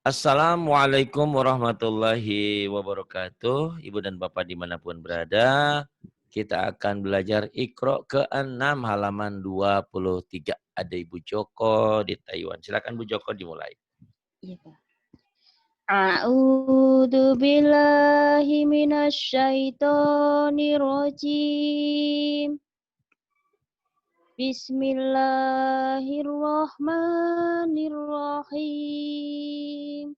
Assalamualaikum warahmatullahi wabarakatuh. Ibu dan Bapak dimanapun berada, kita akan belajar Iqra ke-6 halaman 23. Ada Ibu Joko di Taiwan. Silakan Bu Joko dimulai. Iya, Pak. A'udzu billahi minasyaitonir rajim. Bismillahirrahmanirrahim.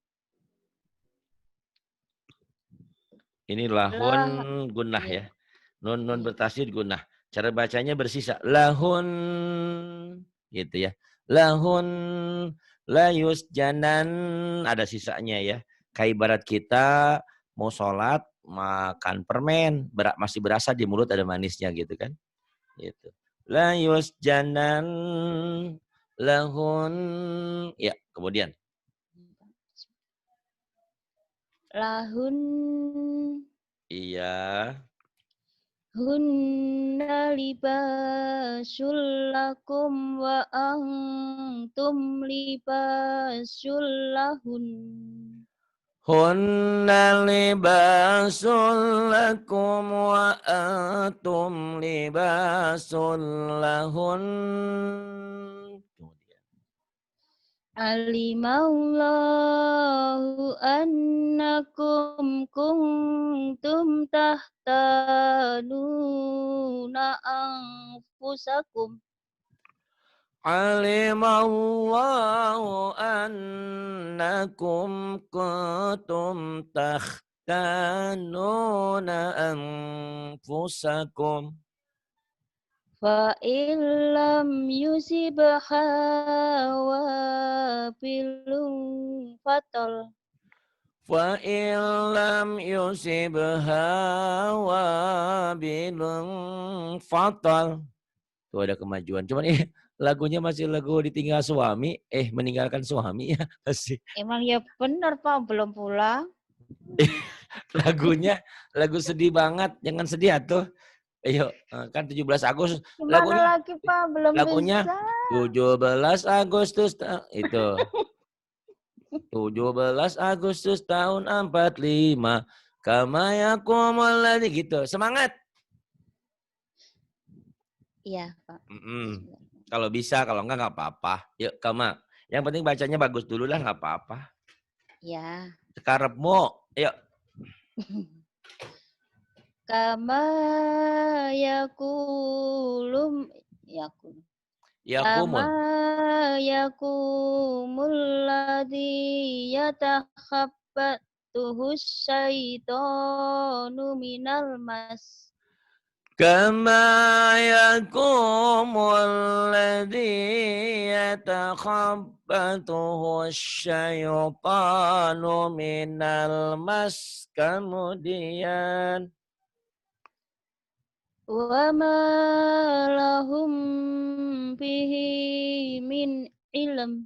Ini lahun gunnah ya. Nun bertasydid gunnah. Cara bacanya bersisa. Lahun gitu ya. Lahun layus janan ada sisanya ya. Kayak ibarat kita mau sholat makan permen masih berasa di mulut ada manisnya gitu kan. Gitu. Layus janan lahun ya kemudian. Lahun Iya. hunna libasul lakum wa antum libasul lahun. Hunna libasul lakum wa antum libasul lahun. Alimallahu annakum kuntum tahtanuna anfusakum. Alimallahu annakum kuntum takhtanuna anfusakum. Fa'illam yusibha wabilun fatal. Fa illam yusibha wabilun fatal. Tuh ada kemajuan. Cuman lagunya masih lagu ditinggal suami, meninggalkan suami ya pasti. Emang ya benar Pak, belum pulang. Lagunya lagu sedih banget, jangan sedih atuh. Ayo, kan 17 Agustus. Gimana lagi Pak, belum Lagunya bisa. 17 Agustus itu. 17 Agustus tahun 45. Kama yakumul ladzi gitu. Semangat. Iya Pak. Kalau bisa, kalau enggak apa-apa. Yuk, Kama. Yang penting bacanya bagus dulu lah, nggak apa-apa. Ya. Sekarepmu, yuk. Kama yakulum yakul. Kama Yakumun. yakumul ladzi yatakhabbatuhu syaitanu minal mas. Kama yakumul ladzi yatakhabbatuhu syaitanu minal mas. Kemudian Wa ma lahum bihi min ilm.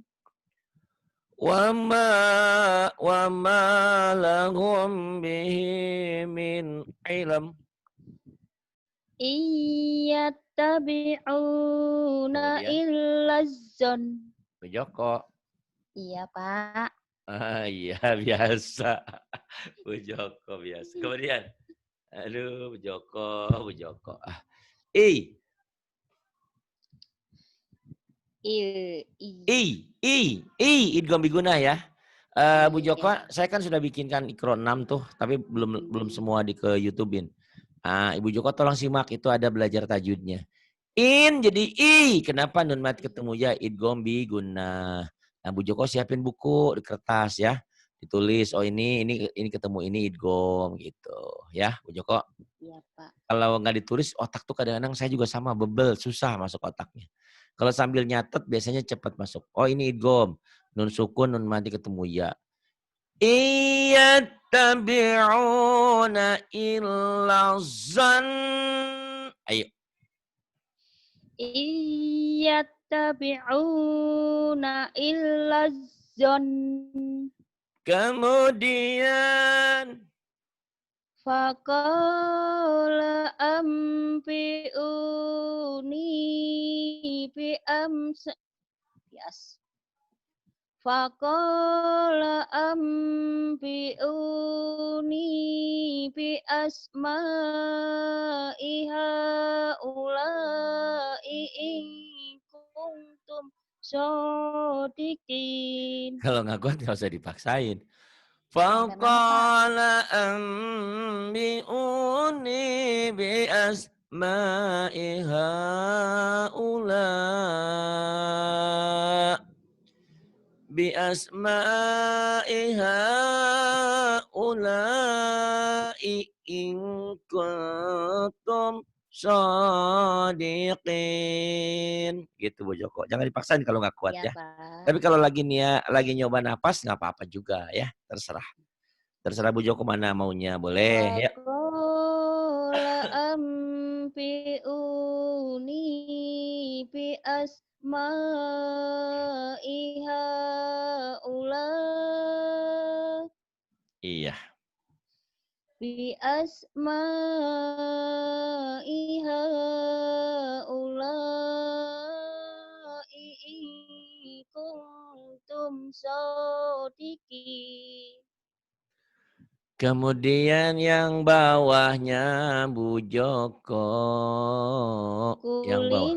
Wama lahum bihi min ilm. Iyattabi'una illa zon. Bu Joko. Iya Pak. Iya biasa. Bu Joko biasa. Kemudian, aduh Bu Joko. Idgham biguna ya. Bu Joko, saya kan sudah bikinkan Iqra 6 tuh, tapi belum semua ke YouTube-in. Ibu Joko tolong simak, itu ada belajar tajwidnya. In jadi i, kenapa nun mat ketemu ya? Idgham biguna. Nah, Bu Joko siapin buku di kertas ya. Ditulis, oh ini ketemu ini idgham gitu ya, Bu Joko. Iya Pak. Kalau nggak ditulis, otak tuh kadang-kadang saya juga sama, bebel, susah masuk otaknya. Kalau sambil nyatet biasanya cepat masuk. Oh ini idgham. Nun sukun, nun mati ketemu ya. Iyattabi'una illa zan. Ayo. Iyattabi'una illa zon. Kemudian Faqala Faqala ambi'uni bi asma'i haula'i in kuntum shodiqin. Kalau nggak kuat nggak usah dipaksain. Sampai mana, Pak? Faqala ambi'uni bi asma'i haula bi asma'i haula'i in kuntum shadiqin. Gitu Bu Joko. Jangan dipaksain kalau nggak kuat Iya, ya. Pak. Tapi kalau lagi nyoba napas nggak apa-apa juga ya, terserah. Terserah Bu Joko mana maunya, boleh ya. Waqala ambi'uni bi asma'i haula Iya, bi asma'i haula'i in kuntum shodiqin. kemudian yang bawahnya Bu Joko, yang bawah.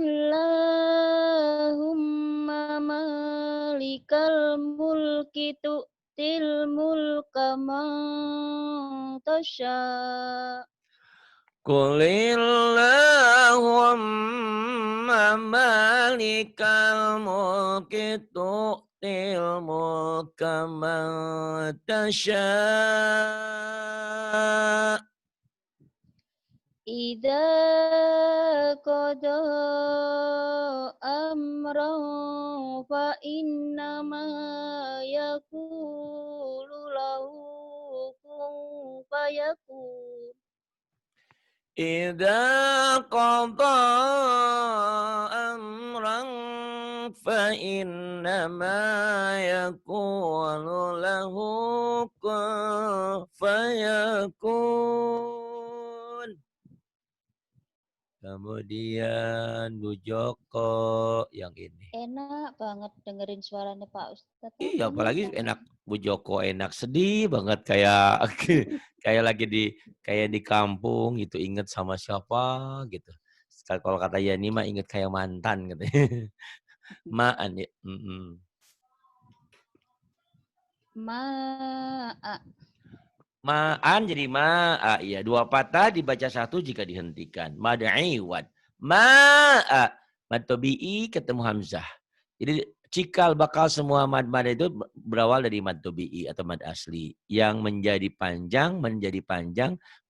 Qulillahumma malikal mulki tu'til mulka man tasha. Qulillahumma malikal mulki tu'til mulka man tasha' Idza qada amran fa innama yaqulu lahu kun fayakun. Idza qada amran fa innama yaqulu lahu kun fayakun. Kemudian Bu Joko yang ini. Enak banget dengerin suaranya Pak Ustadz. Iya, Enak apalagi banget. enak Bu Joko enak sedih banget kayak kayak lagi di kampung gitu inget sama siapa gitu. Kalau kata Yani mah inget kayak mantan gitu. Maan ya. Ma'a. Ma'an jadi ma'a. Iya, dua patah dibaca satu jika dihentikan. Mad'iwad. Ma'a. Mad tabi'i ketemu hamzah. Jadi cikal bakal semua mad-mad itu berawal dari mad tabi'i atau mad asli. Yang menjadi panjang,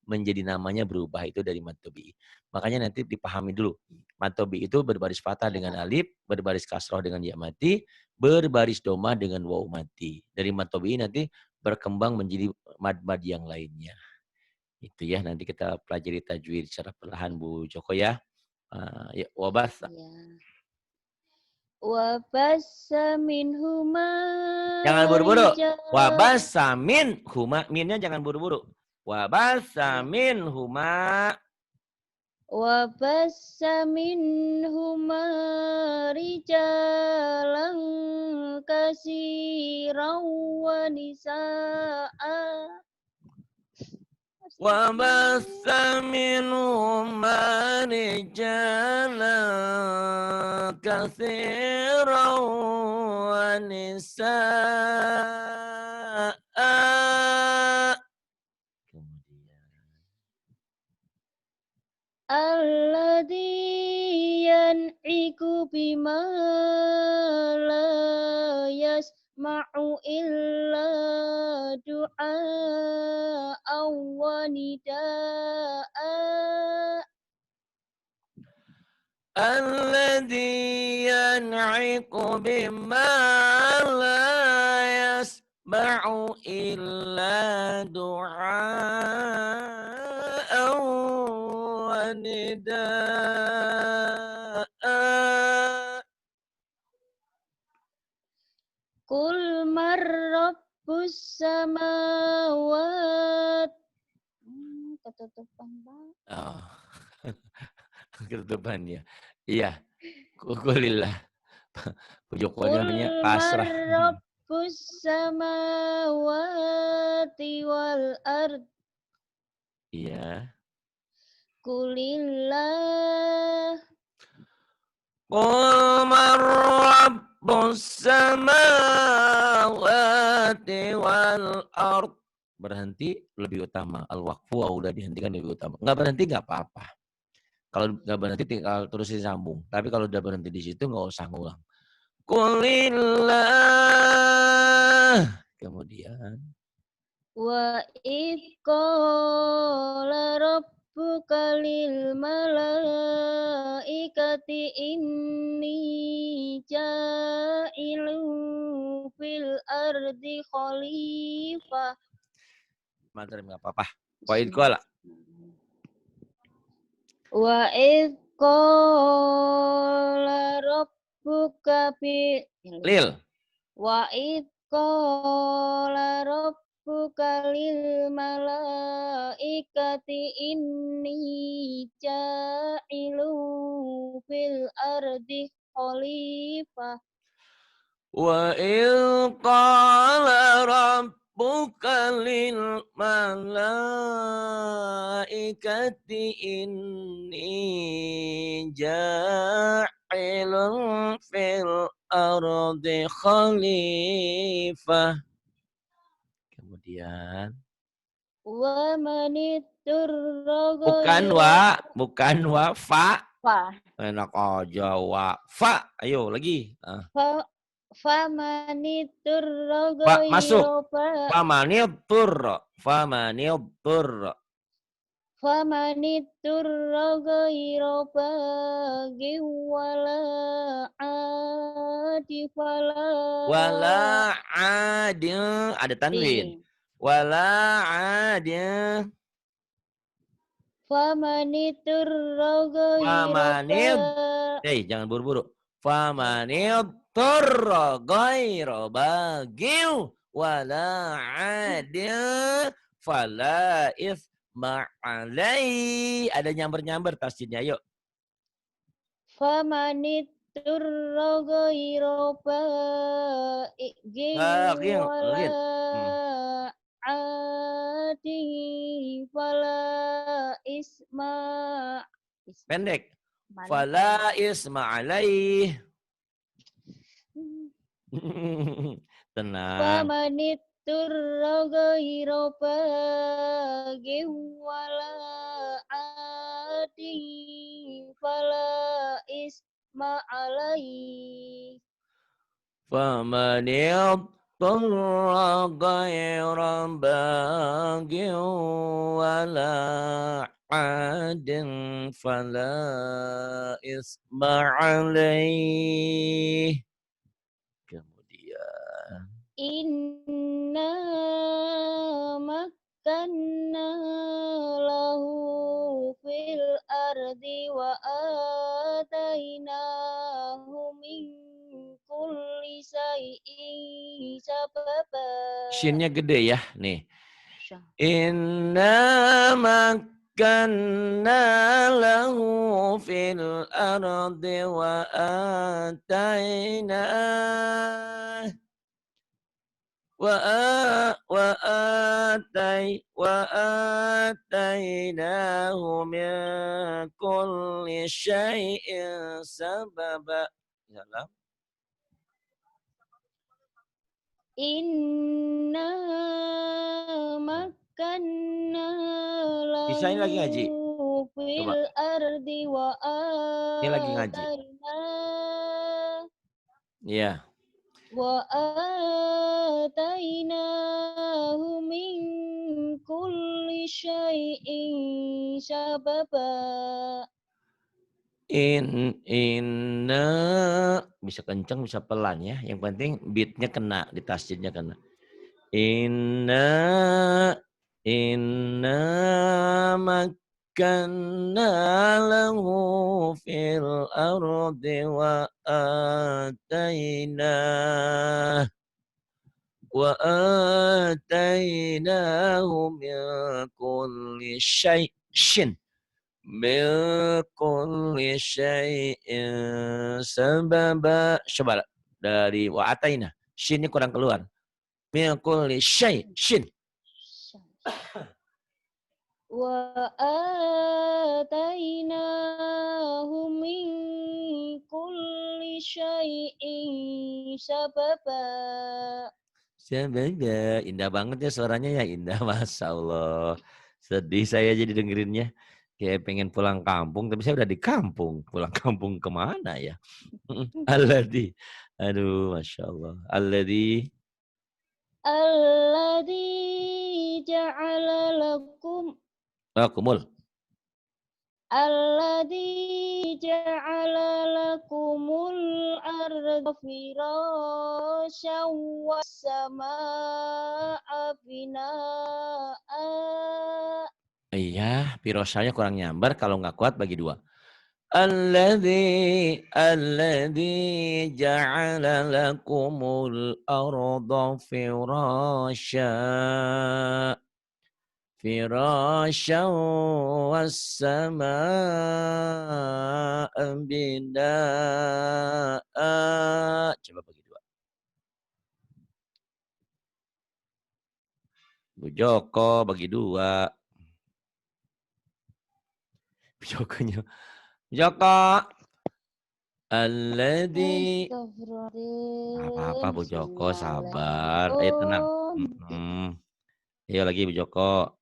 menjadi namanya berubah itu dari mad tabi'i. Makanya nanti dipahami dulu. Mad tabi'i itu berbaris patah Iya, dengan Pak. alif, berbaris kasroh dengan ya mati, berbaris domah dengan waw mati. Dari mad tabi'i nanti berkembang menjadi mad-mad yang lainnya. Itu ya, nanti kita pelajari tajwid secara perlahan Bu Joko ya. Ya wabas. Iya. Wa bassa minhuma Jangan buru-buru. rijal. Wabasa min huma. Minnya jangan buru-buru. Wabasa Iya. min huma. Wa bassa minhuma rijalan katsiran wa nisaa. Wabasa min huma rijala katsiran wa nisaa. Kemudian. Alladzi yan'iku bima la yasma'u illa du'a wa nida'a. Alladzi yan'iqu bima la yasma'u illa du'a'an wa nida'a. Qul man rabbus samawat. Ketutupan Pak. Oh, ketutupannya. Iya, kukulillah. Pujukannya namanya Qul man pasrah. Rabbus samawati wal ard. Iya. Kulillah. Qul man rabbus samawati wal ard. Berhenti lebih utama. Al-waqfu udah dihentikan lebih utama. Nggak berhenti nggak apa-apa. Kalau nggak berhenti tinggal terusin sambung. Tapi kalau udah berhenti di situ nggak usah ngulang. Qulillah. Kemudian. Wa id qala rabbuka lil malaikati inni ja'ilun fil ardi khalifah. Mantap, nggak apa-apa. Wa id qala. Wa id qala rabbuka Lil. Wa id qala rabbuka lil malaikati inni ja'ilun fil ardi khalifah. Wa il qala rabbuka lil malaikati inni ja'ilun fil ardi khalifah. Kemudian Wa manitturra bukan wa, fa. fa. Enak aja wa, fa. Ayo lagi. Fa manitturra Fa masuk. ghayra Famanil tur. Famaniturra ghayra bagin wala adi Wala adil. Ada tanwin. Wala adil. Famaniturra ghayra Jangan buru-buru. Famanil tur ghayra bagin wala adil. Fala ma'alai. Ada nyamber-nyamber tasjidnya, yuk. Famaniturra ghayra bagin wala adi fala isma. Pendek. Fala isma'alai. Tenang. Famaniturra ghayra bagin wala adi fala isma alaihi. Famanitturra ghayra bagin wala adin fala isma alaih. Kemudian Inna makkanna lahu fil ardi wa atainahu min kulli syai'in sababa. shinnya gede ya, nih. Inna makkanna lahu fil ardi wa atainahu وآتيناه من كل شيء سببا. Inna makanna Bisa ini lagi ngaji. fil ardi wa Ini lagi ngaji. Iya. Wa atainahu min kulli syai'in sababa. Inna bisa kencang bisa pelan ya. Yang penting beatnya kena, di tasjidnya kena. Inna makkanna lahu fil ardi wa atainahu min kulli syai'in min kulli syai'in sababa. Coba dari wa ataina. Shinnya kurang keluar. Min kulli syai. Shin. Wa atainahu min kulli syai'in sababa. Sababa. Indah banget ya suaranya ya. Indah. Masya Allah. Sedih saya jadi dengerinnya. Kayak pengen pulang kampung. Tapi saya udah di kampung. Pulang kampung kemana ya? Alladhi. Aduh, Masya Allah. Alladhi. Alladzi ja'ala lakum Kumul. Alladzi ja'ala lakumul arda firasyan was samaa'a binaa'a. Iya, pirosanya kurang nyambar. Kalau nggak kuat bagi dua. Alladzi ja'ala lakumul arda firasyan was-samaa'a binaa'a. Coba bagi dua. Bu Joko bagi dua. Bu Jokonya. Joko. Alladzi. Apa-apa Bu Joko, sabar. Ayo tenang. Ayo lagi Bu Joko.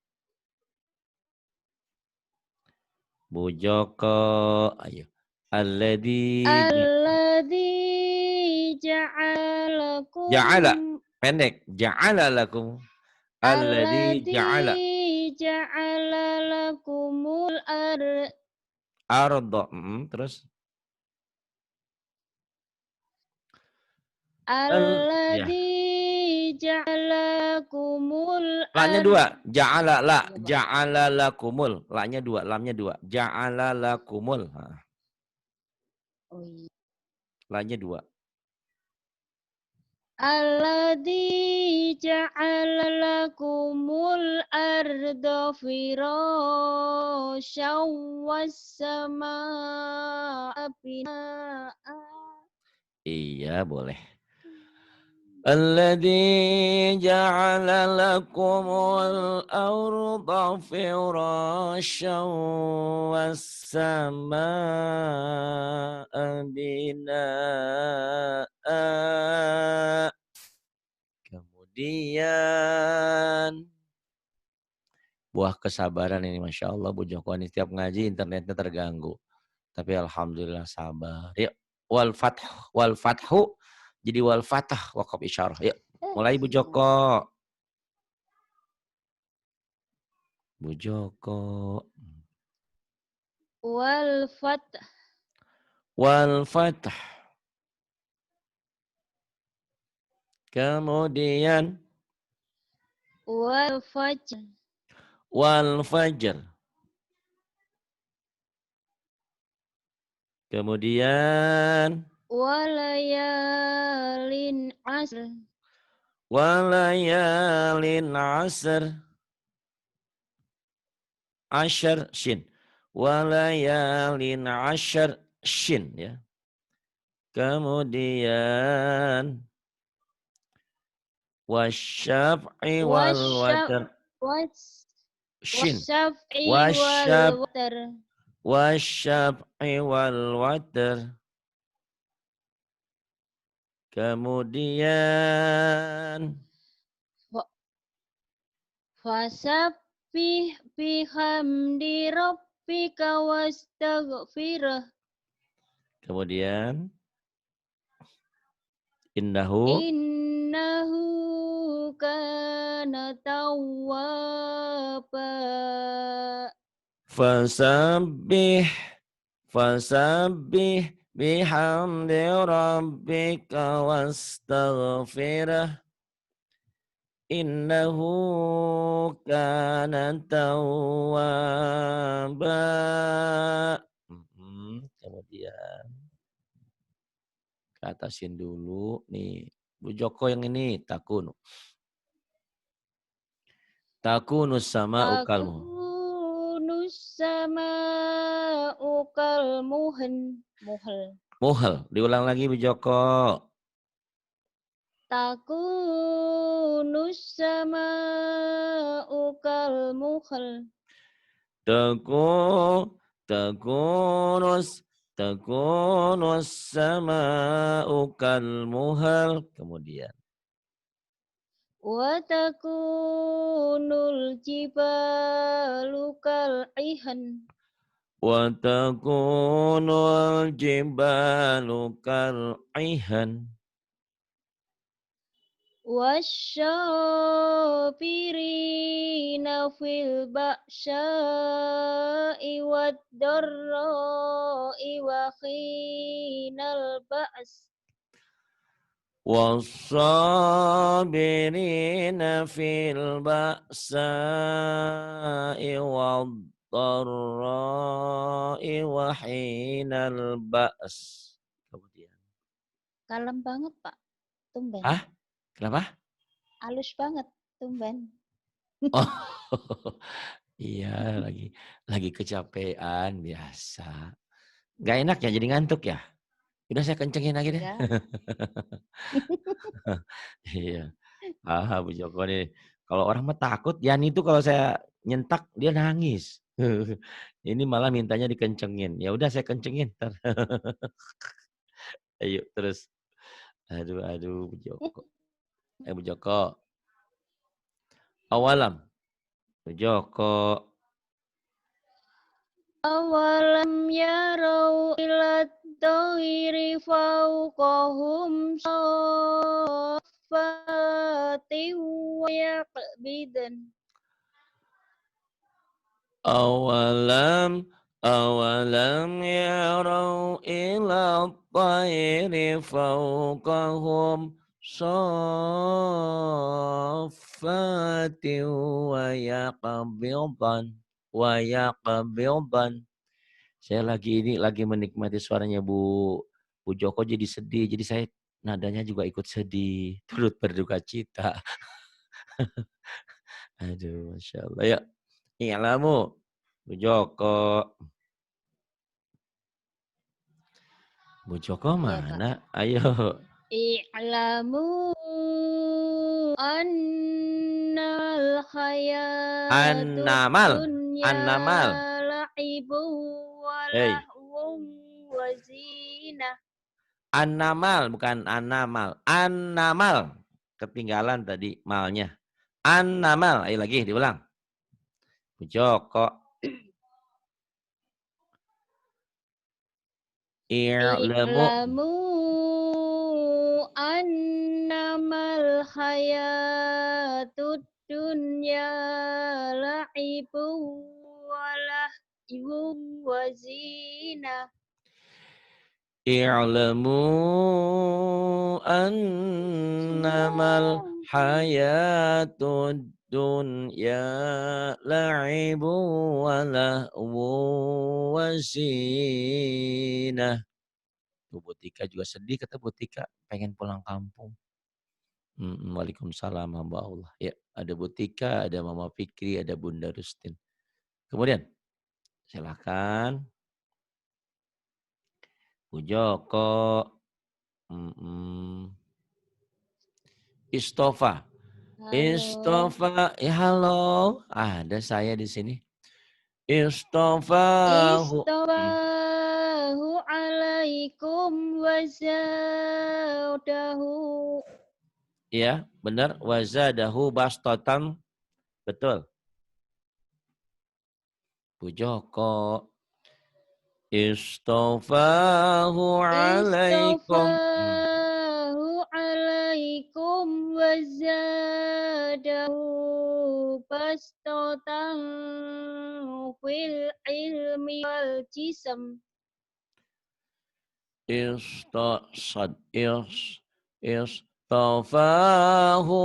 Bu Joko, ayo. Alladzi Ja'alakum. ja'ala, pendek. Ja'ala lakum. Alladzi ja'ala. Ja'ala lakumul Arda. Terus. Alladzi ja'alakumul La-nya dua. Ja'ala la. Ja'ala lakumul. La-nya dua. Lamnya dua. Ja'ala lakumul. Oh iya. La-nya dua. Alladzi ja'ala lakumul arda firasyan was samaa'a binaa'a. Iya, boleh. Alladzi ja'ala lakumul arda firasyan was samaa'a binaa'a. Kemudian buah kesabaran ini, Masya Allah Bu Joko ini tiap ngaji internetnya terganggu. Tapi alhamdulillah sabar. Yuk, wal fathu jadi wal fatah wakaf isyarah. Yuk, mulai Bu Joko. Bu Joko. Wal fatah. Wal fatah. Kemudian Wal fajr. wal fajr. Kemudian Walayalin asr. walayalin asr. Asyar shin. Walayalin asyar shin ya. Kemudian wasyaf'i wal watar. Shin. Wasyaf'i wal watar. Wasyaf'i wal watar. Kemudian Fasabbih bihamdi rabbika wastaghfirah. Kemudian innahu kana tawwaba. fasabbih bihamdi rabbika wastaghfirah. Innahu kana tawwaba. Kemudian atasin dulu nih Bu Joko yang ini takunu sama ukalmu. Takunu sama ukal muhal. Muhal. Diulang lagi Bu Joko. takunus sama'u kalmuhal. Takunus takunus sama'u kalmuhal. Kemudian. Wa takunul jibalu kal'ihan. Wa takunul jibalu kal'ihan. Wasyafirina fil ba'sya'i wad darra'i wa khinal ba's. والصابرين في البأساء والضراء وحين البأس. Kemudian. Kalem banget, Pak. Tumben. Hah? Kenapa? Halus banget, tumben. Oh, iya lagi kecapean biasa. Gak enak ya jadi ngantuk ya? Udah saya kencengin lagi deh. Enggak. Iya. Bu Joko nih. Kalau orang mah takut, Yani itu kalau saya nyentak dia nangis. Ini malah mintanya dikencengin. Ya udah saya kencengin. Ayo terus. Aduh Bu Joko. Bu Joko. Awalam. Bu Joko. Awalam yarau ila tawiri fauqahum saffati wa yaqbidan. Awalam yarau ila tayri fauqahum saffati wa yaqbidan. Saya lagi menikmati suaranya Bu Joko jadi sedih. Jadi saya nadanya juga ikut sedih, turut berduka cita. Aduh, Masya Allah. Ya, i'lamu. Bu Joko. Bu Joko Ya, Kak. mana? Ayo. I'lamu annal hayatud Annamal. dunya Annamal. la'ibu wa Hei. lahwun wa zinah. Annamal, bukan anamal. Annamal. Ketinggalan tadi malnya. Annamal. Ayo lagi, diulang. Bu Joko. I'lamu. I'lamu annamal hayatud dunya la'ibu wa lahwun wa zinah. I'lamu annamal hayatud dunya la'ibu wa lahu wa zinah. Tuh Butika juga sedih kata Butika, pengen pulang kampung. Waalaikumsalam hamba Allah. Ya, ada Butika, ada Mama Fikri, ada Bunda Rustin. Kemudian, silakan Bu Joko. Istofa. Halo. Ya halo. Ada saya di sini. Istofahu. Istawahu alaikum wa zadahu. Ya, benar. Wazadahu bastotan. Betul. Bu Joko. Istofahu alaikum. Istawahu alaikum wa zadahu bastatan fil ilmi wal jism. Istafahu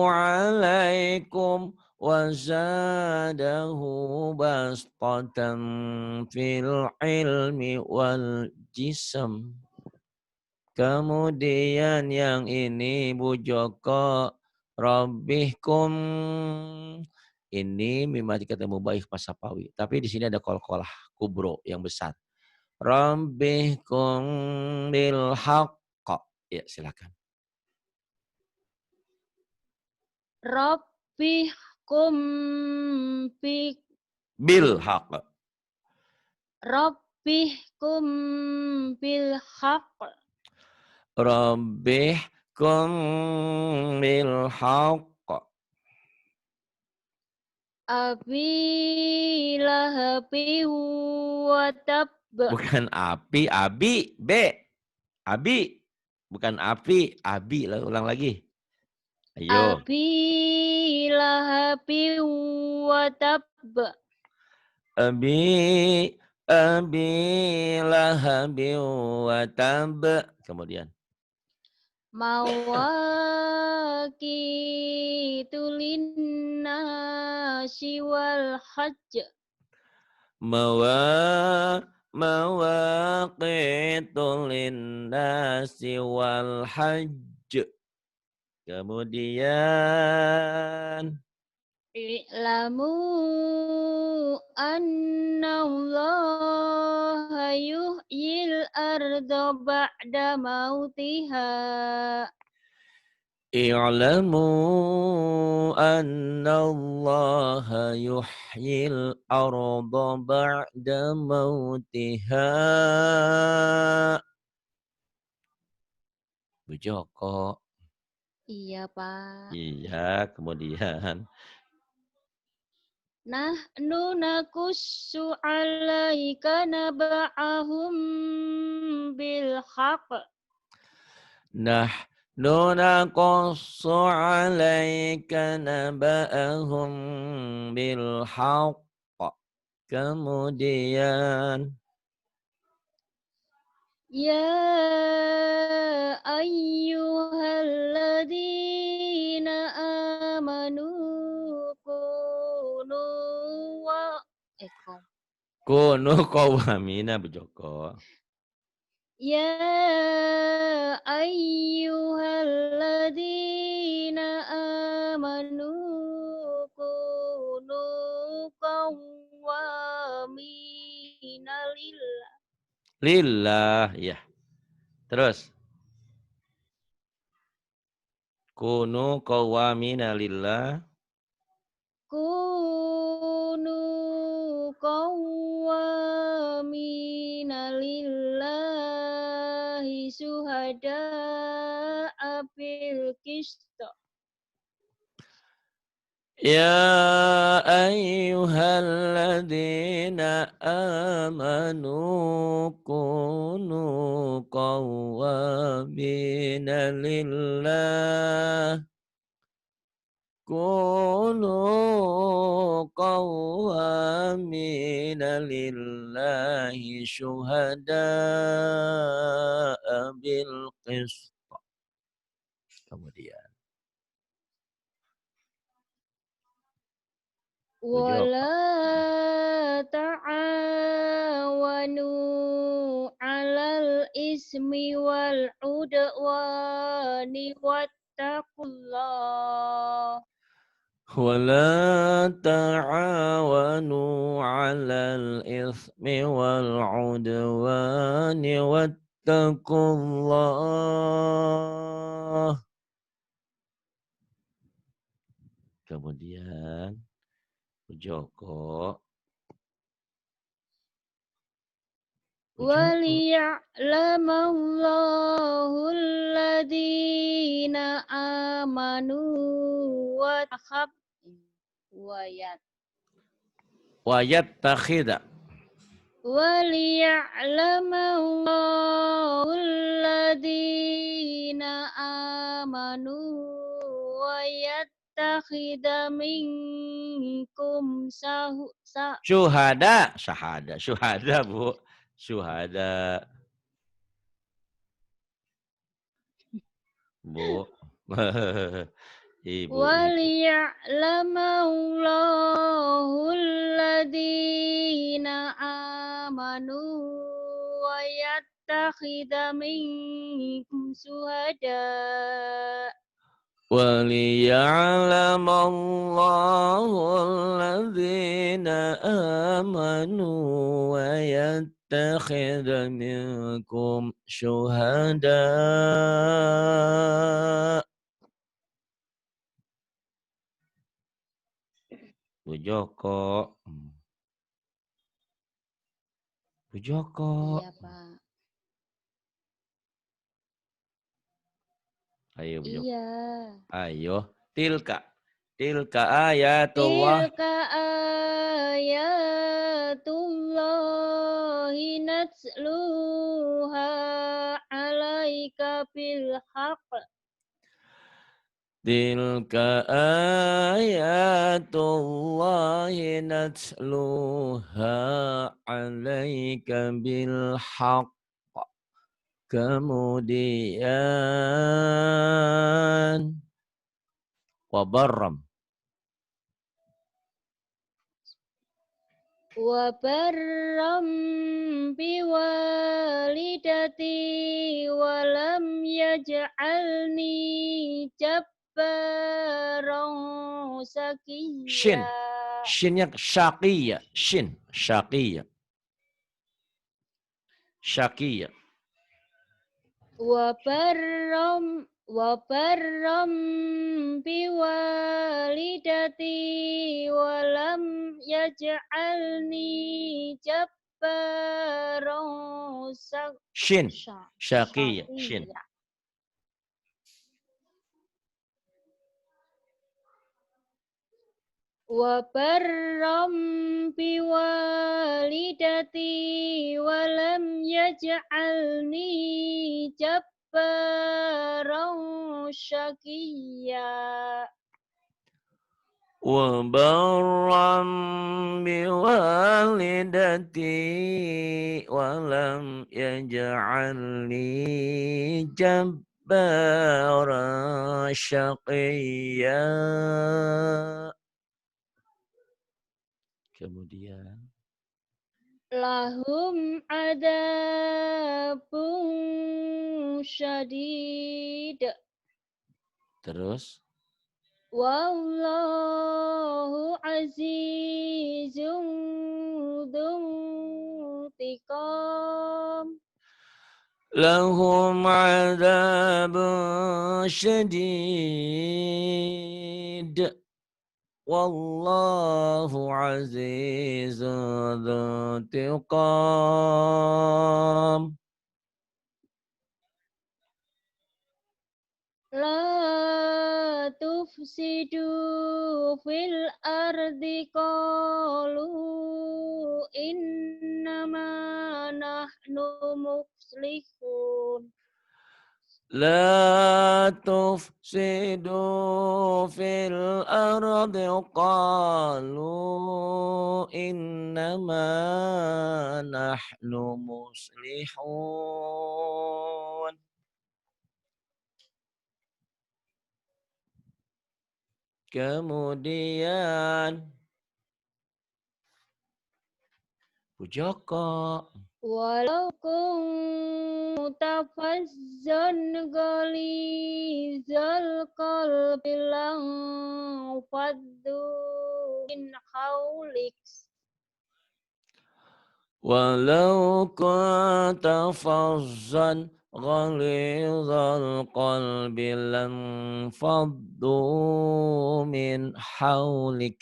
alaikum wazadahu bastatan fil ilmi wal jism. Kemudian yang ini Bu Joko, Rabbihkum. Ini memang ketemu baik pasapawi. Tapi di sini ada kol-kolah kubro yang besar. Rabbihkum bil haqq. Ya, silakan. Rabbihkum bil haqq. Rabbihkum bil haqq. Rabbihkum bil haqq. Abi lahabi wa tab. Bukan api, abi, B. Abi. Bukan api, abi. Ulang lagi. Ayo. Abi lahabi wa tab. Abi lahabi wa tab. Kemudian. Mawaqitu linnasi wal hajj. Mawaqitu linnasi wal hajj. Kemudian. I'lamu anna Allah yuhyil arda ba'da mautiha. I'lamu anna Allah yuhyil arda ba'da mautiha. Bu Joko. Iya, Pak. Iya, kemudian. Nahnu nakussu 'alaika naba'ahum bil haqq. Nahnu naqussu 'alaika naba'ahum bil haqq. Kemudian. Ya ayyuhalladzina amanu kunu wa ekom. Kunu qawwamina Bu Joko. Ya ayyuhalladzina amanu kunu qawwamina lillah. Lillah, ya. Terus. Kunu qawwamina lillah. Kunu qawwamina lillahi syuhada'a bil qist. Ya ayyuhalladzina amanu kunu qawwamina lillah. Kunu qawwamina lillahi syuhada'a bil qist. Kemudian. Wala ta'awanu 'alal ismi wal 'udwani wattaqullah. ولا تعاونوا على الإثم والعدوان واتقوا الله. Kemudian Joko. Waliya'lamallahu alladhina amanu wa takhab wayat. Wayattakhidha. Waliya'lamallahu alladhina amanu wa yattakhidha minkum Syuhada. Syahada. Syuhada, Bu. Syuhada. Bu. Ibu. Waliya'lamallahu alladhina amanu wa yattakhidha minkum syuhada. وَلِيَعْلَمَ اللَّهُ الَّذِينَ آمَنُوا وَيَتَّخِذَ مِنكُمْ شُهَدَاءَ. Bu Joko. Bu Joko. Iya, Pak. Ayo Bu Joko. Iya. Ayo. Tilka. Tilka ayatullah. Tilka ayatullahi natsluha alaika bil haqq. Tilka ayatullahi natsluha alaika bil haqq. Kemudian wabarram. Wa barram biwalidati wa lam yaj'alni jabbaran Shin. sakiyya. Shinnya syaqiyya. Shin. Syaqiyya. Syaqiyya. Wa barram biwalidati wa lam yaj'alni jabbaran Shin. Syaqiyya. Shin. sakiyya. Wa barram biwalidati wa lam yaj'alni jabbaran syaqiyya. Wa barram biwalidati wa lam yaj'alni jabbaran syaqiyya. Kemudian Lahum adabun syadid. terus Wallahu azizun dzuntiqam. lahum adabun syadid. Wallahu azizun dzuntiqam. La tufsidu fil ardi qalu innama nahnu muslihun. La tufsidu fil ardi qalu innama nahnu muslihun. Kemudian Bu Joko. Walau kunta fazzan ghalizal qalbi lang faddu min hawlik. Walau kunta fazzan ghalidhal qalbi lam faddu min hawlik.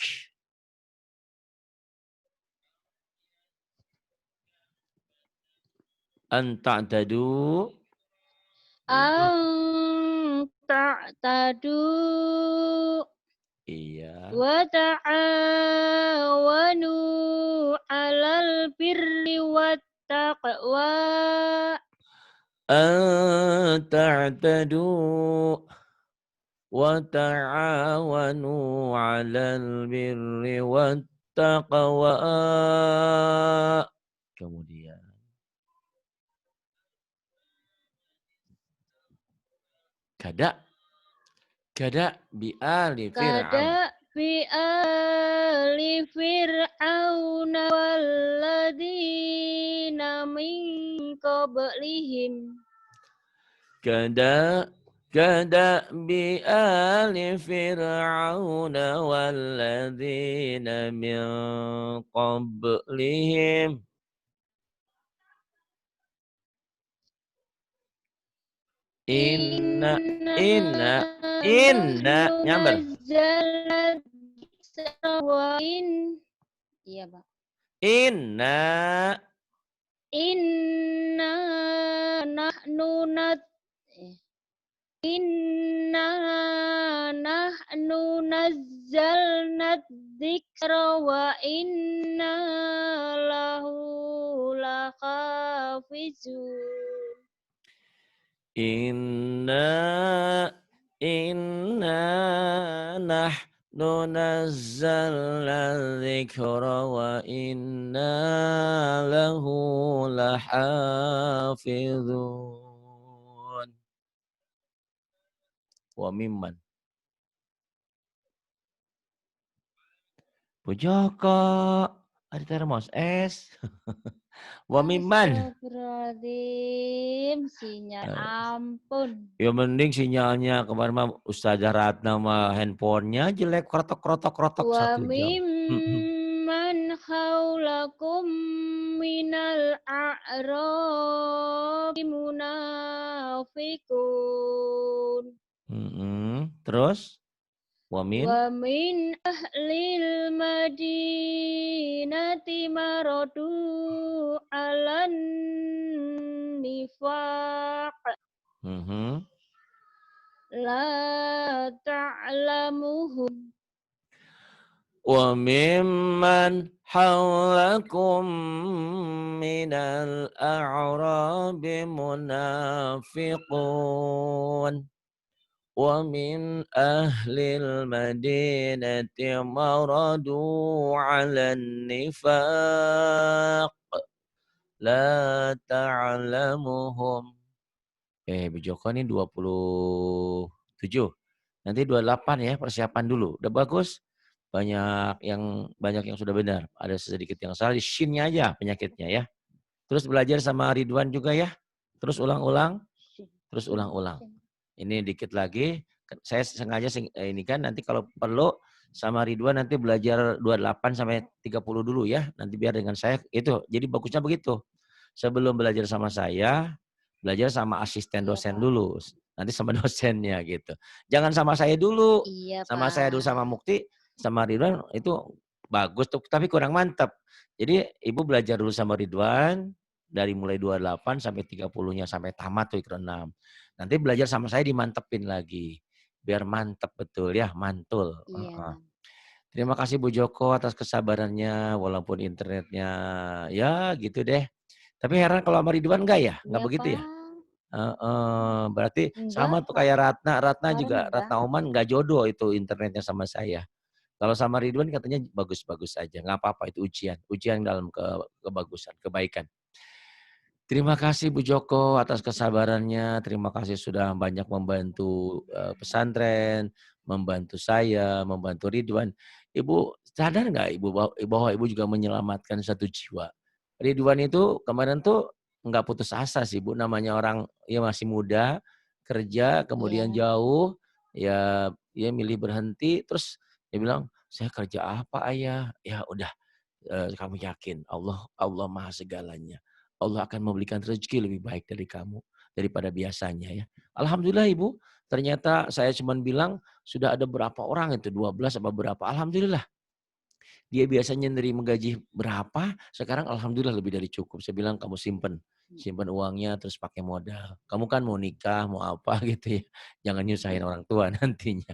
Anta'tadu. Ta'tadu Iya. wa ta'awanu 'alal birri wat taqwa. Anta'tadu wa ta'awanu 'alal birri wat taqwa. Kemudian kada bi ali fir'aun. Kada fi ali fir'auna walladzina min qablihim. Kada bi ali fir'aun walladzina min qablihim. Inna nyamber. wa iya, Pak. Inna Inna nahnu nat eh, Inna nahnu nazzalna dzikra wa inna lahu lahafizun. Inna inna nahnu nazzalna dzikra wa inna lahu lahafizun. Wa mimman. Bu Joko, ada termos es. Wa mimman. Astagfirullahaladzim, sinyal ampun. Ya mending sinyalnya kemarin mah Ustazah Ratna mah handphonenya jelek krotok Wa 1 jam. mimman haulakum minal a'rabi munafiqun. Terus wamin Wa min ahlil madinati maradu alan nifaq. La ta'lamuhum. wa mimman haulakum minal a'rabi munafiqun wa min ahlil madinati maradu 'alan nifaq la ta'lamuhum. Bu Joko nih 27. Nanti 28 ya, persiapan dulu. Udah bagus? Banyak yang sudah benar. Ada sedikit yang salah, di shin-nya aja penyakitnya ya. Terus belajar sama Ridwan juga ya. Terus ulang-ulang. Ini dikit lagi. Saya sengaja ini kan nanti kalau perlu sama Ridwan nanti belajar 28 sampai 30 dulu ya. Nanti biar dengan saya itu. Jadi bagusnya begitu. Sebelum belajar sama saya, belajar sama asisten dosen dulu. Nanti sama dosennya gitu. Jangan sama saya dulu. Iya, Sama Pak. saya dulu sama Mukti, sama Ridwan itu bagus tuh, tapi kurang mantap. Jadi Ibu belajar dulu sama Ridwan dari mulai 28 sampai 30-nya sampai tamat tuh Iqra 6. Nanti belajar sama saya dimantepin lagi. Biar mantep betul ya, mantul. Iya. Terima kasih Bu Joko atas kesabarannya walaupun internetnya ya gitu deh. Tapi heran kalau sama Ridwan enggak ya? Enggak begitu ya? Berarti sama tuh kayak Ratna. Ratna juga, Ratna Oman enggak jodoh itu internetnya sama saya. Kalau sama Ridwan katanya bagus-bagus aja. Enggak apa-apa itu ujian. Ujian dalam kebagusan, kebaikan. Terima kasih Bu Joko atas kesabarannya. Terima kasih sudah banyak membantu pesantren, membantu saya, membantu Ridwan. Ibu sadar nggak Ibu bahwa Ibu juga menyelamatkan satu jiwa? Ridwan itu kemarin tuh nggak putus asa sih Bu. Namanya orang ya masih muda, kerja, kemudian jauh, ya dia milih berhenti. Terus dia bilang, saya kerja apa ayah? Ya udah, kamu yakin Allah maha segalanya. Allah akan memberikan rezeki lebih baik dari kamu daripada biasanya ya. Alhamdulillah Ibu, ternyata saya cuma bilang sudah ada berapa orang itu 12 apa berapa. Alhamdulillah. Dia biasanya nerima gaji berapa, sekarang alhamdulillah lebih dari cukup. Saya bilang kamu simpen uangnya terus pakai modal. Kamu kan mau nikah, mau apa gitu ya. Jangan nyusahin orang tua nantinya.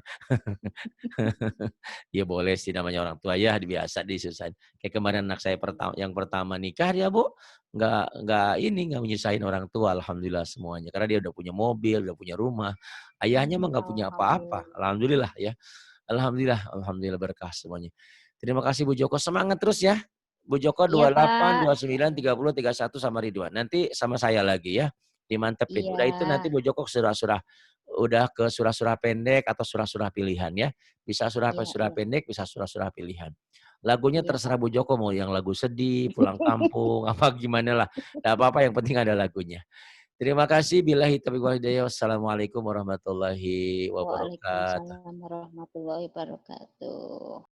Ya boleh sih namanya orang tua ya biasa disusahin. Kayak kemarin anak saya yang pertama nikah dia Bu, nggak menyusahin orang tua alhamdulillah semuanya. Karena dia udah punya mobil, udah punya rumah. Ayahnya mah nggak punya apa-apa. Alhamdulillah ya. Alhamdulillah berkah semuanya. Terima kasih Bu Joko, semangat terus ya. Bu Joko 28, 29, 30, 31 sama Ridwan. Nanti sama saya lagi ya, dimantepin. Udah itu nanti Bu Joko udah ke surah-surah pendek atau surah-surah pilihan ya. Bisa surah pendek, bisa surah-surah pilihan. Lagunya terserah Bu Joko mau yang lagu sedih, pulang kampung, apa gimana lah. Tidak apa-apa yang penting ada lagunya. Terima kasih. Billahi taufiq wal hidayah. Wassalamualaikum warahmatullahi wabarakatuh. Waalaikumsalam warahmatullahi wabarakatuh.